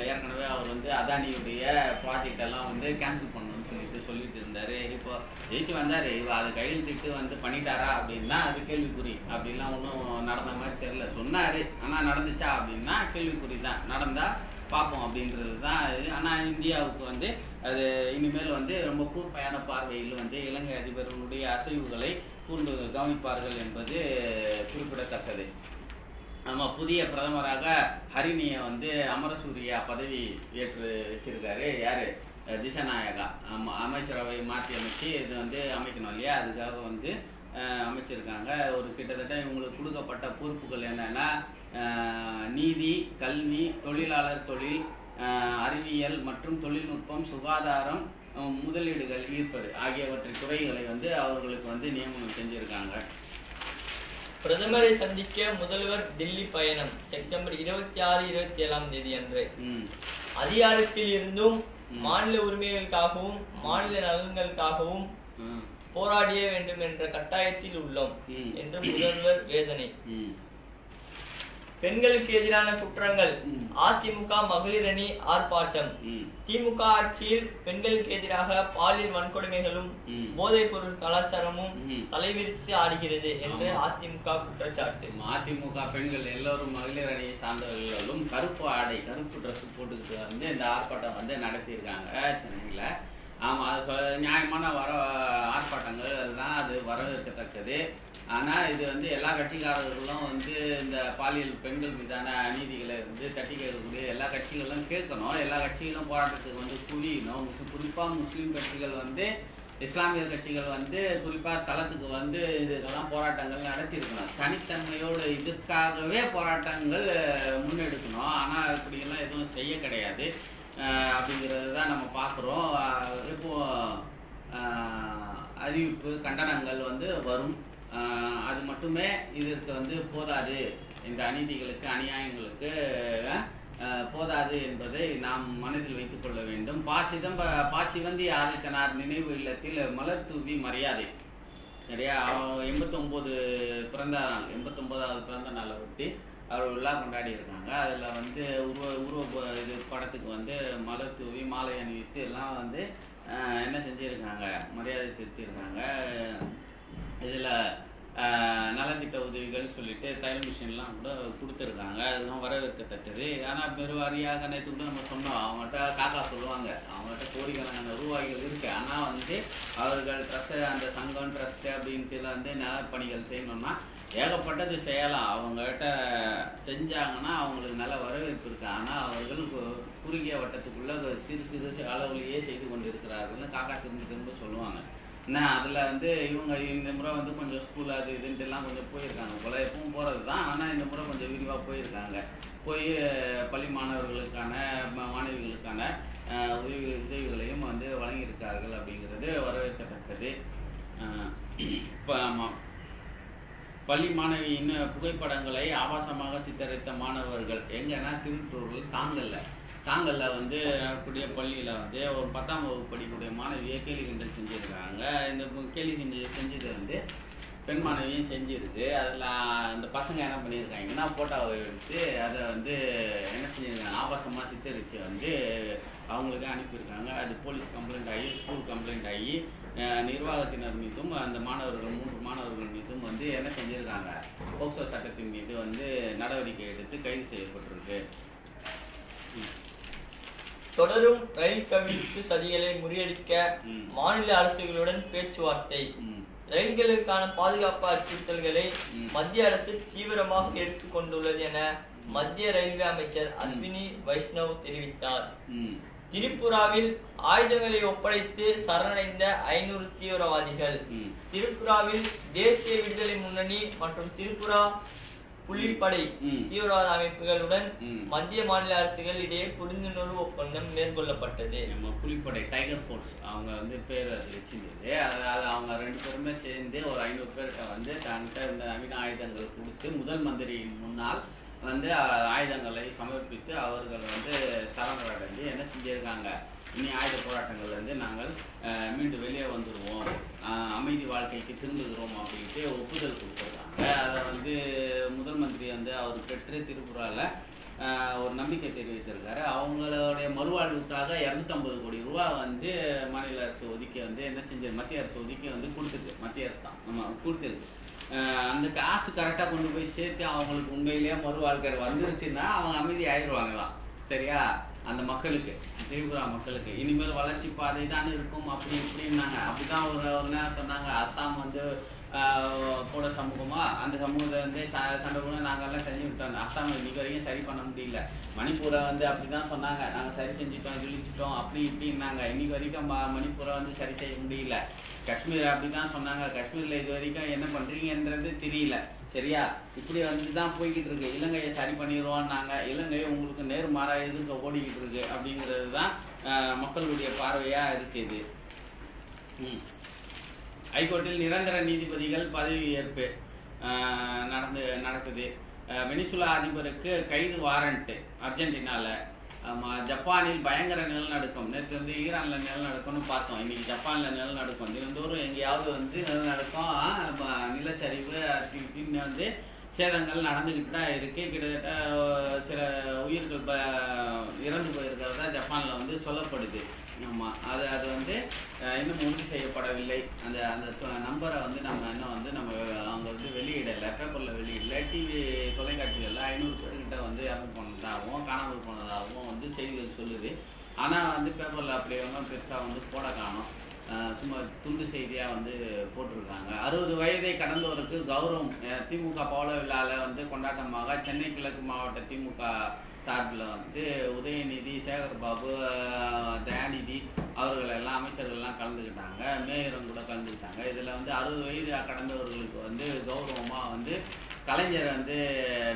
ஏற்கனவே அவர் வந்து அதானியுடைய ப்ராஜெக்ட் எல்லாம் வந்து கேன்சல் பண்ணணும்னு சொல்லிட்டு இருந்தார். இப்போ ஜெயிச்சு வந்தார், அது கையெழுத்திட்டு வந்து பண்ணிட்டாரா அப்படின்னா அது கேள்விக்குறி. அப்படின்லாம் ஒன்றும் நடந்த மாதிரி தெரியல. சொன்னார், ஆனால் நடந்துச்சா அப்படின்னா கேள்விக்குறி தான். நடந்தால் பார்ப்போம் அப்படின்றது தான் இது. ஆனால் இந்தியாவுக்கு வந்து அது இனிமேல் வந்து ரொம்ப கூர்மையான பார்வையில் வந்து இலங்கை அதிபர்களுடைய அசைவுகளை கூர்ந்து கவனிப்பார்கள் என்பது குறிப்பிடத்தக்கது. நம்ம புதிய பிரதமராக ஹரிணியை வந்து அமரசூரியா பதவி ஏற்று வச்சிருக்காரு. யாரு? திசாநாயகா. அமைச்சரவை மாற்றி அமைச்சு இது வந்து அமைக்கணும் இல்லையா, அதுக்காக வந்து அமைச்சிருக்காங்க. ஒரு கிட்டத்தட்ட இவங்களுக்கு கொடுக்கப்பட்ட பொறுப்புகள் என்னன்னா நீதி, கல்வி, தொழிலாளர் தொழில், அறிவியல் மற்றும் தொழில்நுட்பம், சுகாதாரம், முதலீடுகள் ஈர்ப்பது ஆகியவற்றை துறைகளை வந்து அவர்களுக்கு வந்து நியமனம் செஞ்சிருக்காங்க. பிரதமரை சந்திக்க முதல்வர் டெல்லி பயணம் செப்டம்பர் 26, 27 தேதி அன்று. அதிகாரத்தில் இருந்தும் மாநில உரிமைகளுக்காகவும் மாநில நலன்களுக்காகவும் போராடிய வேண்டும் என்ற கட்டாயத்தில் உள்ளோம் என்று முதல்வர் வேதனை. பெண்களுக்கு எதிரான குற்றங்கள், அதிமுக மகளிர் அணி ஆர்ப்பாட்டம். திமுக ஆட்சியில் பெண்களுக்கு எதிராக பாலியல் வன்கொடுமைகளும் போதைப் பொருள் கலாச்சாரமும் தலைவிரித்து ஆடுகிறது என்று அதிமுக குற்றச்சாட்டு. அதிமுக பெண்கள் எல்லோரும் மகளிர் அணியை சார்ந்தவர்களும் கருப்பு ஆடை, கருப்பு ட்ரெஸ் போட்டுக்கிட்டு வந்து இந்த ஆர்ப்பாட்டம் வந்து நடத்தியிருக்காங்க சென்னையில. ஆமா, அது நியாயமான ஆர்ப்பாட்டங்கள், அதுதான் அது வரவேற்கத்தக்கது. ஆனால் இது வந்து எல்லா கட்சிக்காரர்களும் வந்து இந்த பாலியல் பெண்கள் மீதான அநீதிகளை வந்து தட்டி கேட்கக்கூடிய எல்லா கட்சிகளும் கேட்கணும். எல்லா கட்சிகளும் போராட்டத்துக்கு வந்து குடியணும். குறிப்பாக முஸ்லீம் கட்சிகள் வந்து, இஸ்லாமிய கட்சிகள் வந்து குறிப்பாக தளத்துக்கு வந்து இதுக்கெல்லாம் போராட்டங்கள் நடத்தியிருக்கணும். தனித்தன்மையோடு இதுக்காகவே போராட்டங்கள் முன்னெடுக்கணும். ஆனால் இப்படியெல்லாம் எதுவும் செய்ய கிடையாது அப்படிங்கிறது தான் நம்ம பார்க்குறோம். இப்போ அறிவிப்பு, கண்டனங்கள் வந்து வரும். அது மட்டுமே இதற்கு வந்து போதாது. இந்த அநீதிகளுக்கு, அநியாயங்களுக்கு போதாது என்பதை நாம் மனதில் வைத்துக் கொள்ள வேண்டும். பாசிவந்தி ஆதித்தனார் நினைவு இல்லத்தில் மலர் தூவி மரியாதை. நிறையா 89 பிறந்த நாள், 89வது பிறந்த நாளை ஒட்டி அவர் விழா கொண்டாடி இருக்காங்க. அதில் வந்து இது படத்துக்கு வந்து மலர் தூவி மாலை அணிவித்து எல்லாம் வந்து என்ன செஞ்சுருக்காங்க, மரியாதை செலுத்தியிருக்காங்க. இதில் நலத்திட்ட உதவிகள் சொல்லிட்டு தையல் மிஷின்லாம் கூட கொடுத்துருக்காங்க. அதெல்லாம் வரவேற்கத்தக்கது. ஆனால் பெருவாரியாக நேற்று கூட நம்ம சொன்னோம், அவங்கள்ட்ட காக்கா சொல்லுவாங்க, அவங்கள்ட்ட கோடிக்கணக்கான ரூபாய்கள் இருக்குது. ஆனால் வந்து அவர்கள் ட்ரஸ்ட்டு, அந்த சங்கம் ட்ரஸ்ட்டு அப்படின்ட்டு வந்து நலப்பணிகள் செய்யணும்னா ஏகப்பட்டது செய்யலாம். அவங்ககிட்ட செஞ்சாங்கன்னா அவங்களுக்கு நல்ல வரவேற்பு இருக்கு. ஆனால் அவர்கள் குறுகிய வட்டத்துக்குள்ள சிறு அளவுலேயே செய்து கொண்டு இருக்கிறார்கள்னு காக்கா திரும்ப சொல்லுவாங்க. அதில் வந்து இவங்க இந்த முறை வந்து கொஞ்சம் ஸ்கூல் அது இதுன்ட்டு எல்லாம் கொஞ்சம் போயிருக்காங்க போல. எப்பவும் போகிறது தான், ஆனால் இந்த முறை கொஞ்சம் விரிவாக போயிருக்காங்க. போய் பள்ளி மாணவர்களுக்கான, மாணவிகளுக்கான உதவிகளையும் வந்து வழங்கியிருக்கார்கள் அப்படிங்கிறது வரவேற்கத்தக்கது. இப்போ பள்ளி மாணவியின் புகைப்படங்களை ஆபாசமாக சித்தரித்த மாணவர்கள் எங்கன்னா திருட்டூரில் தாங்கல்ல வந்து கூடிய பள்ளியில் வந்து ஒரு 10ஆம் வகுப்பு படிக்கக்கூடிய மாணவியை கேலி கிண்டல் செஞ்சுருக்காங்க. இந்த கேலி செஞ்சது வந்து பெண் மாணவியும் செஞ்சுருக்கு. அதில் அந்த பசங்க என்ன பண்ணியிருக்காங்கன்னா ஃபோட்டோவை எடுத்து அதை வந்து என்ன செஞ்சுருக்காங்க, ஆபாசமாக சித்தரித்து வந்து அவங்களுக்கு அனுப்பியிருக்காங்க. அது போலீஸ் கம்ப்ளைண்ட் ஆகி, ஸ்கூல் கம்ப்ளைண்ட் ஆகி, நிர்வாகத்தினர் மீதும் அந்த மாணவர்கள் 3 மாணவர்கள் மீதும் வந்து என்ன செஞ்சுருக்காங்க, போக்சோ சட்டத்தின் மீது வந்து நடவடிக்கை எடுத்து கைது செய்யப்பட்டிருக்கு. தொடரும் ரயில் கவிழ்ப்பு சதிகளை முறியடிக்க மாநில அரசுகளுடன் பேச்சுவார்த்தை. ரயில்களுக்கான பாதுகாப்பு அச்சுறுத்தல்களை மத்திய அரசு தீவிரமாக எடுத்துக்கொண்டுள்ளது என மத்திய ரயில்வே அமைச்சர் அஸ்வினி வைஷ்ணவ் தெரிவித்தார். திரிபுராவில் ஆயுதங்களை ஒப்படைத்து சரணடைந்த 500 தீவிரவாதிகள். திரிபுராவில் தேசிய விடுதலை முன்னணி மற்றும் திரிபுரா புலிப்படை தீவிரவாத அமைப்புகளுடன் மத்திய மாநில அரசுகள் இடையே புரிந்துணர்வு ஒப்பந்தம் மேற்கொள்ளப்பட்டது. நம்ம புலிப்படை டைகர் ஃபோர்ஸ் அவங்க வந்து பேர் அது வச்சிருந்தது. அதாவது அவங்க 2 பேருமே சேர்ந்து ஒரு 500 பேர்கிட்ட வந்து தன்கிட்ட இந்த நவீன ஆயுதங்கள் கொடுத்து முதல் மந்திரியின் முன்னால் வந்து ஆயுதங்களை சமர்ப்பித்து அவர்கள் வந்து சரணடைந்து என்ன செஞ்சிருக்காங்க, இனி ஆயுத போராட்டங்கள்ல இருந்து நாங்கள் மீண்டும் வெளியே வந்துடுவோம், அமைதி வாழ்க்கைக்கு திரும்புகிறோம் அப்படின்ட்டு ஒப்புதல் கொடுத்துருக்காங்க. அதை வந்து முதல் மந்திரி வந்து அவர் பெற்று திரிபுரால ஒரு நம்பிக்கை தெரிவித்திருக்காரு. அவங்களுடைய மறுவாழ்வுக்காக 250 கோடி ரூபாய் வந்து மாநில அரசு ஒதுக்கி வந்து என்ன செஞ்சது, மத்திய அரசு ஒதுக்கி வந்து கொடுத்துருக்கு. மத்திய அரசு தான் நம்ம கொடுத்துருக்கு. அந்த காசு கரெக்டாக கொண்டு போய் சேர்த்து அவங்களுக்கு உண்மையிலேயே மறுவாழ்க்கை வந்துருச்சுன்னா அவங்க அமைதி ஆயிடுவாங்களாம். சரியா? அந்த மக்களுக்கு, திரிபுரா மக்களுக்கு இனிமேல் வளர்ச்சி பாதை தான் இருக்கும் அப்படி இப்படின்னாங்க. அப்படிதான் ஒரு நேரம் சொன்னாங்க. அஸ்ஸாம் வந்து போட சமூகமா அந்த சமூகத்தை வந்து சண்டை கூட நாங்கள்லாம் செஞ்சு விட்டோம். அஸ்ஸாம் இன்னைக்கு வரைக்கும் சரி பண்ண முடியல. மணிப்பூரை வந்து அப்படிதான் சொன்னாங்க, நாங்கள் சரி செஞ்சுட்டோம் கிழிச்சிட்டோம் அப்படி இப்படின்னாங்க. இன்னைக்கு வரைக்கும் மணிப்பூரை வந்து சரி செய்ய முடியல. காஷ்மீர் அப்படிதான் சொன்னாங்க, காஷ்மீர்ல இது வரைக்கும் என்ன பண்றீங்கன்றது தெரியல. சரியா? இப்படி வந்து தான் போய்கிட்டு இருக்கு. இலங்கையை சரி பண்ணிடுவோம்னாங்க, இலங்கை உங்களுக்கு நேர்மாறாக எதிர்க்க ஓடிக்கிட்டு இருக்கு அப்படிங்கிறது தான் மக்களுடைய பார்வையா இருக்குது. ஹைகோர்ட்டில் நிரந்தர நீதிபதிகள் பதவி ஏற்பு நடக்குது. வெனிசுலா அதிபருக்கு கைது வாரண்ட் அர்ஜென்டினால. ஜப்பானில் பயங்கர நிலநடுக்கம். நேற்று வந்து ஈரான்ல நிலநடுக்கம்னு பார்த்தோம், இன்னைக்கு ஜப்பான்ல நிலநடுக்கம். தினந்தோறும் எங்கேயாவது வந்து நிலநடுக்கம், நிலச்சரிவு அப்படின்னு வந்து சேதங்கள் நடந்துக்கிட்டு தான் இருக்கு. கிட்டத்தட்ட சில உயிர்கள் இறந்து போயிருக்கிறதா ஜப்பான்ல வந்து சொல்லப்படுது. ஆமா, அது வந்து இன்னும் உறுதி செய்யப்படவில்லை. அந்த நம்பரை வந்து நம்ம இன்னும் வந்து நம்ம அவங்க வந்து வெளியிடலை, பேப்பர்ல வெளியிடல. டிவி தொலைக்காட்சிகள்ல 500 பேர்கிட்ட வந்து இறந்து போனதாகவும் காணாமல் போனதாகவும் வந்து செய்திகள் சொல்லுது. ஆனா வந்து பேப்பர்ல அப்படி ஒன்றும் பெருசா வந்து போட காணும், சும்மா துண்டு செய்தியா வந்து போட்டிருக்காங்க. 60 வயதை கடந்தவருக்கு கௌரவம். திமுக பவள விழால வந்து கொண்டாட்டமாக சென்னை கிழக்கு மாவட்ட திமுக சார்பில் வந்து உதயநிதி, சேகர் பாபு, தயாநிதி அவர்கள் எல்லாம் அமைச்சர்கள்லாம் கலந்துக்கிட்டாங்க. மேயரும் கூட கலந்துக்கிட்டாங்க. இதில் வந்து 60 வயது கடந்தவர்களுக்கு வந்து கௌரவமாக வந்து கலைஞர் வந்து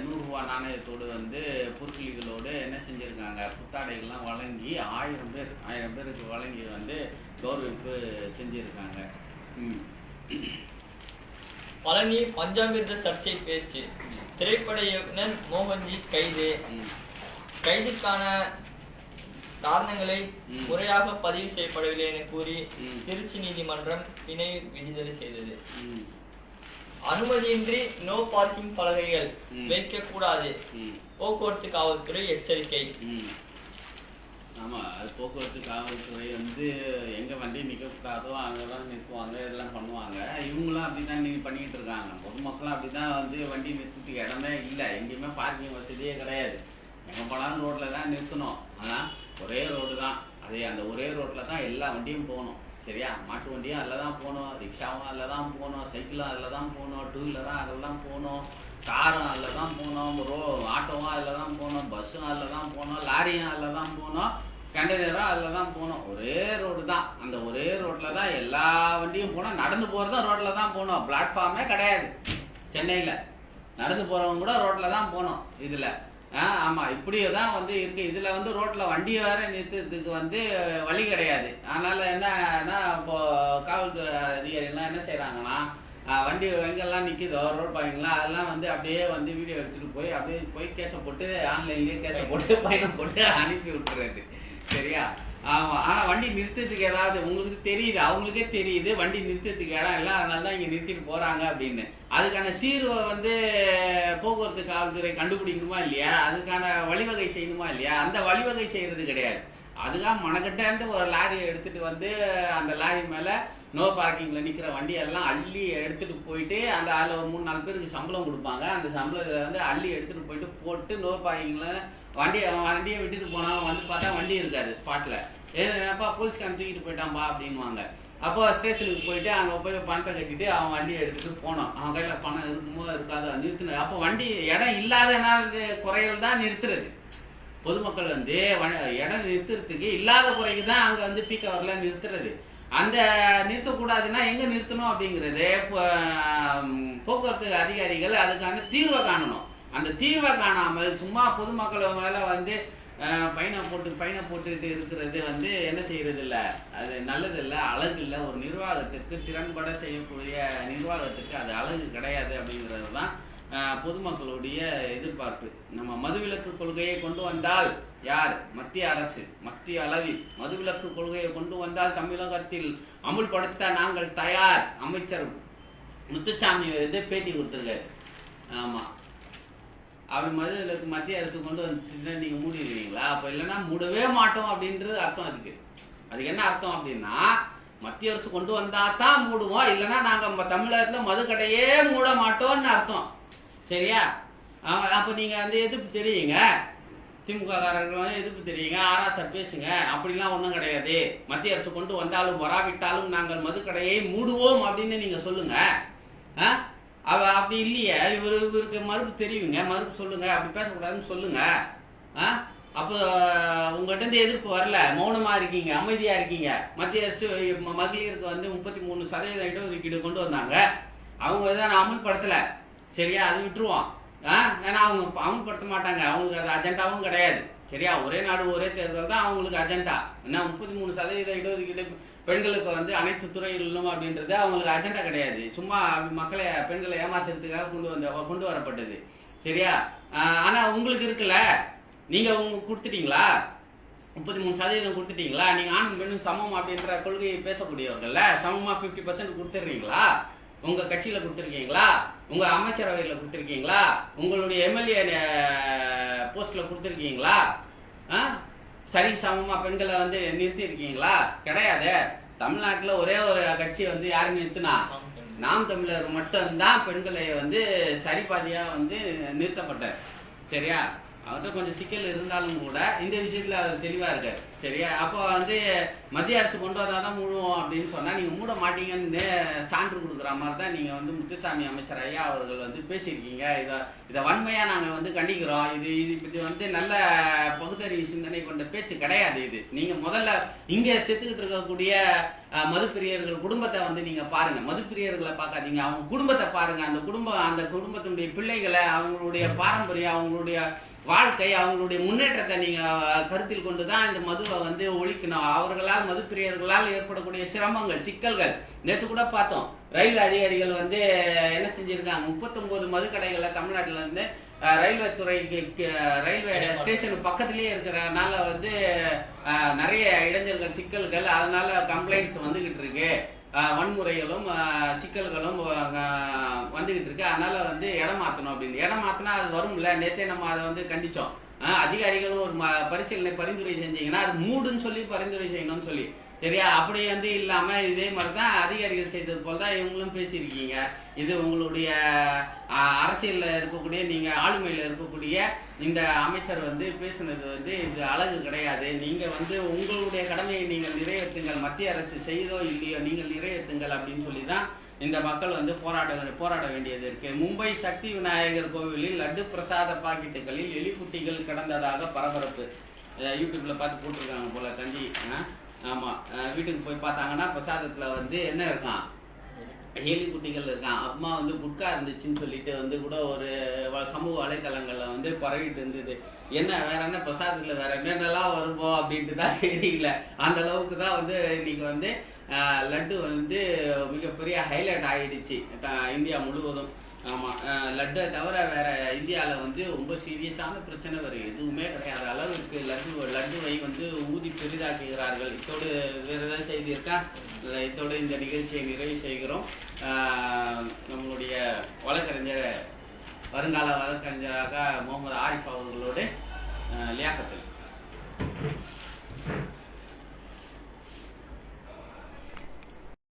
100 ரூபா நாணயத்தோடு வந்து பொற்கிளிகளோடு என்ன செஞ்சுருக்காங்க, புத்தாடைகள்லாம் வழங்கி 1000 பேருக்கு வழங்கி வந்து கௌரவிப்பு செஞ்சுருக்காங்க. பழனி பஞ்சாமிர்த சர்ச்சை பேச்சு. திரைப்பட இயக்குனர் மோகன்ஜி கைது. கைதுக்கான காரணங்களை முறையாக பதிவு செய்யப்படவில்லை என கூறி திருச்சி நீதிமன்றம் பிணை விடுதலை செய்தது. அனுமதியின்றி நோ பார்க்கிங் பலகைகள் வைக்க கூடாது, போக்குவரத்து காவல்துறை எச்சரிக்கை. ஆமா, அது போக்குவரத்து காவல்துறை வந்து எங்க வண்டி நிற்கக்கூடாதோ அங்கெல்லாம் நிறுத்துவாங்க, இதெல்லாம் பண்ணுவாங்க. இவங்களாம் அப்படிதான் பண்ணிக்கிட்டு இருக்காங்க. பொதுமக்களும் அப்படிதான் வந்து வண்டி நிறுத்துறதுக்கு இடமே இல்லை, எங்கேயுமே பார்க்கிங் வசதியே கிடையாது. எங்க போனாலும் ரோட்ல தான் நிறுத்தணும். ஆனா ஒரே ரோடு தான், அதே அந்த ஒரே ரோட்ல தான் எல்லா வண்டியும் போகணும். சரியா? மாட்டு வண்டியும் அதில் தான் போகணும், ரிக்ஷாவும் அதில் தான் போகணும், சைக்கிளும் அதில் தான் போகணும், டூ வீலரும் அதில் தான் போகணும், காரும் அதில் தான் போகணும், ஆட்டோவும் அதில் தான் போகணும், பஸ்ஸும் அதில் தான் போகணும், லாரியும் அதில் தான் போகணும், கண்டெய்னரும் அதில் தான் போகணும். ஒரே ரோடு தான், அந்த ஒரே ரோட்டில் தான் எல்லா வண்டியும் போகணும். நடந்து போகிறதும் ரோட்டில் தான் போகணும், பிளாட்ஃபார்மே கிடையாது சென்னையில். நடந்து போகிறவங்க கூட ரோட்டில் தான் போகணும் இதில். ஆமா, இப்படிதான் வந்து இருக்கு. இதுல வந்து ரோட்ல வண்டியை வேற நிறுத்துறதுக்கு வந்து வழி கிடையாது. அதனால என்னன்னா இப்போ காவல்துறை அதிகாரிகள்லாம் என்ன செய்யறாங்கன்னா, வண்டி எங்கெல்லாம் நிக்குதோ ரோட் பாயிங்லாம் அதெல்லாம் வந்து அப்படியே வந்து வீடியோ எடுத்துட்டு போய் அப்படியே போய் கேஸை போட்டு ஆன்லைன்லயே கேஸை போட்டு பயணம் போட்டு அனுப்பி விட்டுறது. சரியா? ஆமா, ஆனா வண்டி நிறுத்தத்துக்கு ஏதாவது உங்களுக்கு தெரியுது, அவங்களுக்கே தெரியுது வண்டி நிறுத்தத்துக்கு இடம் இல்லை, அதனாலதான் இங்க நிறுத்திட்டு போறாங்க அப்படின்னு. அதுக்கான தீர்வை வந்து போக்குவரத்து காவல்துறை கண்டுபிடிக்கணுமா இல்லையா, அதுக்கான வழிவகை செய்யணுமா இல்லையா, அந்த வழிவகை செய்யறது கிடையாது. அதுதான் மனக்கட்ட ஒரு லாரியை எடுத்துட்டு வந்து அந்த லாரி மேல நோ பார்க்கிங்ல நிக்கிற வண்டியெல்லாம் அள்ளி எடுத்துட்டு போயிட்டு அந்த அதுல ஒரு 3-4 பேருக்கு சம்பளம் கொடுப்பாங்க. அந்த சம்பளத்துல வந்து அள்ளி எடுத்துட்டு போயிட்டு போட்டு நோ பார்க்கிங்ல வண்டியை விட்டுட்டு போனா வந்து பார்த்தா வண்டி இருக்காது ஸ்பாட்ல. ஏன்னாப்பா போலீஸ்காரன் தூக்கிட்டு போயிட்டான்பா அப்படின்வாங்க. அப்போ ஸ்டேஷனுக்கு போயிட்டு அங்கே போய் பணத்தை கட்டிட்டு அவன் வண்டியை எடுத்துட்டு போனோம். அவன் கையில் பணம் இருக்குமோ இருக்காதோ நிறுத்தின. அப்போ வண்டி இடம் இல்லாத குறைகள் தான் நிறுத்துறது. பொதுமக்கள் வந்து இடம் நிறுத்துறதுக்கு இல்லாத குறைக்கு தான் அங்கே வந்து பீக் ஹவர்ல நிறுத்துறது. அந்த நிறுத்தக்கூடாதுன்னா எங்க நிறுத்தணும் அப்படிங்கிறது போக்குவரத்து அதிகாரிகள் அதுக்கான தீர்வை காணணும். அந்த தீர்வை காணாமல் சும்மா பொதுமக்கள் மேல வந்து ஃபைனை போட்டுட்டு இருக்கிறது வந்து என்ன செய்யறது இல்லை, அது நல்லது இல்லை, அழகு இல்லை. ஒரு நிர்வாகத்துக்கு திறன்பட செய்யக்கூடிய நிர்வாகத்துக்கு அது அழகு கிடையாது அப்படிங்கிறது தான் பொதுமக்களுடைய எதிர்பார்ப்பு. நம்ம மதுவிலக்கு கொள்கையை கொண்டு வந்தால் யார்? மத்திய அரசு, மத்திய அளவில் மதுவிலக்கு கொள்கையை கொண்டு வந்தால் தமிழகத்தில் அமுல்படுத்த நாங்கள் தயார். அமைச்சர் முத்துசாமி வந்து பேட்டி கொடுத்துருக்காரு. ஆமா, அப்படி மதுவிலக்கு மத்திய அரசு கொண்டு வந்துச்சுன்னா நீங்க மூடிடுவீங்களா? அப்ப இல்லைன்னா மூடவே மாட்டோம் அப்படின்றது அர்த்தம். அதுக்கு என்ன அர்த்தம் அப்படின்னா, மத்திய அரசு கொண்டு வந்தா தான் மூடுவோம், இல்லைன்னா நாங்க தமிழகத்துல மது கடையே மூட மாட்டோம்னு அர்த்தம். சரியா? அப்ப நீங்க வந்து எதிர்ப்பு தெரியுங்க, திமுக காரர்களும் எதிர்ப்பு தெரியுங்க, ஆராசர் பேசுங்க. அப்படிலாம் ஒண்ணும் கிடையாது. மத்திய அரசு கொண்டு வந்தாலும் வராவிட்டாலும் நாங்கள் மதுக்கடையை மூடுவோம் அப்படின்னு நீங்க சொல்லுங்க. அப்படி இல்லையே, இவருக்கு மறுப்பு தெரியுங்க, மறுப்பு சொல்லுங்க, அப்படி பேசக்கூடாதுன்னு சொல்லுங்க. அப்போ உங்கள்கிட்ட இருந்து எதிர்ப்பு வரல, மௌனமா இருக்கீங்க, அமைதியா இருக்கீங்க. மத்திய அரசு மகளிருக்கு வந்து 33% இடஒதுக்கீடு கொண்டு வந்தாங்க. அவங்க தான் அமல்படுத்தல. சரியா? அது விட்டுருவோம். ஏன்னா அவங்க அமல்படுத்த மாட்டாங்க, அவங்களுக்கு அது அஜெண்டாவும் கிடையாது. சரியா? ஒரே நாடு ஒரே தேர்தல் தான் அவங்களுக்கு அஜெண்டா. ஏன்னா 33% இடஒதுக்கீடு பெண்களுக்கு வந்து அனைத்து துறைகளிலும் அப்படின்றது அவங்களுக்கு அஜெண்டா கிடையாது. சும்மா மக்களை பெண்களை ஏமாத்துறதுக்காக கொண்டு வரப்பட்டது. சரியா? ஆனா உங்களுக்கு இருக்குல்ல, நீங்க கொடுத்துட்டீங்களா? 33% கொடுத்துட்டீங்களா? நீங்க ஆணும் பெண்ணும் சமம் அப்படின்ற கொள்கையை பேசக்கூடியவர்கள்ல சமமா 50% கொடுத்துடுறீங்களா? உங்க கட்சியில கொடுத்துருக்கீங்களா? உங்க அமைச்சரவையில கொடுத்துருக்கீங்களா? உங்களுடைய எம்எல்ஏ போஸ்ட்ல கொடுத்துருக்கீங்களா? சரி சமமா பெண்களை வந்து நிறுத்தி இருக்கீங்களா? கிடையாது. தமிழ்நாட்டுல ஒரே ஒரு கட்சி வந்து யாரு நிறுத்தினா? நாம் தமிழர் மட்டும்தான் பெண்களை வந்து சரிபாதியா வந்து நிறுத்தப்பட்டார். சரியா? அவர்கிட்ட கொஞ்சம் சிக்கல் இருந்தாலும் கூட இந்த விஷயத்துல அவர் தெளிவா இருக்காரு. சரியா? அப்போ வந்து மத்திய அரசு கொண்டு வந்தாதான் மூடுவோம் அப்படின்னு சொன்னா நீங்க மூட மாட்டீங்கன்னு சான்று கொடுக்குற மாதிரி தான் நீங்க வந்து முத்துசாமி அமைச்சர் ஐயா அவர்கள் வந்து பேசியிருக்கீங்க. இதை வன்மையா நாங்க வந்து கண்டிக்கிறோம். இது வந்து நல்ல பகுத்தறிவு சிந்தனை கொண்ட பேச்சு கிடையாது. இது நீங்க முதல்ல இங்க செத்துக்கிட்டு இருக்கக்கூடிய மதுப்பிரியர்கள் குடும்பத்தை வந்து நீங்க பாருங்க. மதுப்பிரியர்களை பார்க்காதீங்க, அவங்க குடும்பத்தை பாருங்க. அந்த குடும்பத்தினுடைய பிள்ளைகளை, அவங்களுடைய பாரம்பரியம், அவங்களுடைய வாழ்க்கை, அவங்களுடைய முன்னேற்றத்தை நீங்க கருத்தில் கொண்டுதான் இந்த மதுவை வந்து ஒழிக்கணும். அவர்களால் மதுப்பிரியர்களால் ஏற்படக்கூடிய சிரமங்கள், சிக்கல்கள் நேற்று கூட பார்த்தோம். ரயில் அதிகாரிகள் வந்து என்ன செஞ்சிருக்காங்க, 39 மதுக்கடைகளை தமிழ்நாட்டில இருந்து ரயில்வே துறைக்கு ரயில்வே ஸ்டேஷன் பக்கத்திலேயே இருக்கிறனால வந்து நிறைய இடைஞ்சல்கள், சிக்கல்கள், அதனால கம்ப்ளைண்ட்ஸ் வந்துகிட்டு இருக்கு. வன்முறைகளும் சிக்கல்களும் வந்துகிட்டு இருக்கு. அதனால வந்து இடம் மாத்தணும் அப்படின்னு. இடம் மாத்தினா அது வரும்ல. நேத்தே நம்ம அதை வந்து கண்டிச்சோம். அதிகாரிகளும் ஒரு பரிசீலனை பரிந்துரை செஞ்சீங்கன்னா அது மூடுன்னு சொல்லி பரிந்துரை செய்யணும்னு சொல்லி. சரியா? அப்படி வந்து இல்லாம இதே மாதிரிதான் அதிகாரிகள் செய்தது போலதான் இவங்களும் பேசியிருக்கீங்க. இது உங்களுடைய அரசியல்ல இருக்கக்கூடிய, நீங்க ஆளுமையில இருக்கக்கூடிய இந்த அமைச்சர் வந்து பேசுனது வந்து இது அழகு கிடையாது. நீங்க வந்து உங்களுடைய கடமையை நீங்கள் நிறைவேற்றுங்கள், மத்திய அரசு செய்தோ இல்லையோ நீங்கள் நிறைவேற்றுங்கள் அப்படின்னு சொல்லிதான் இந்த மக்கள் வந்து போராட வேண்டியது இருக்கு. மும்பை சக்தி விநாயகர் கோவிலில் லட்டு பிரசாத பாக்கெட்டுகளில் எலிக்குட்டிகள் கிடந்ததாக பரபரப்பு. யூடியூப்ல பார்த்து போட்டிருக்காங்க போல தண்டி. ஆமா, வீட்டுக்கு போய் பார்த்தாங்கன்னா பிரசாதத்துல வந்து என்ன இருக்கான், எலிக்குட்டிகள் இருக்கான். அம்மா வந்து குட்கா இருந்துச்சுன்னு சொல்லிட்டு வந்து கூட ஒரு சமூக வலைதளங்கள்ல வந்து பரவிட்டு இருந்தது. என்ன வேற என்ன பிரசாதத்துல வேற என்னென்னலாம் வருமோ அப்படின்ட்டு தான் தெரியல. அந்த அளவுக்கு தான் வந்து இன்னைக்கு வந்து லட்டு வந்து மிகப்பெரிய ஹைலைட் ஆயிடுச்சு இந்தியா முழுவதும். ஆமா, லட்டை தவிர வேற இந்தியாவில் வந்து ரொம்ப சீரியஸான பிரச்சனை வேறு எதுவுமே கிடையாது அளவுக்கு லட்டுவை வந்து ஊதி பெரிதாக்குகிறார்கள். இத்தோடு வேற ஏதாவது செய்தி இருக்கா? இத்தோடு இந்த நிகழ்ச்சியை நிறைவு செய்கிறோம். நம்மளுடைய வழக்கறிஞர், வருங்கால வழக்கறிஞராக முகமது ஆரிஃப் அவர்களோடு லியாக்கத்தில்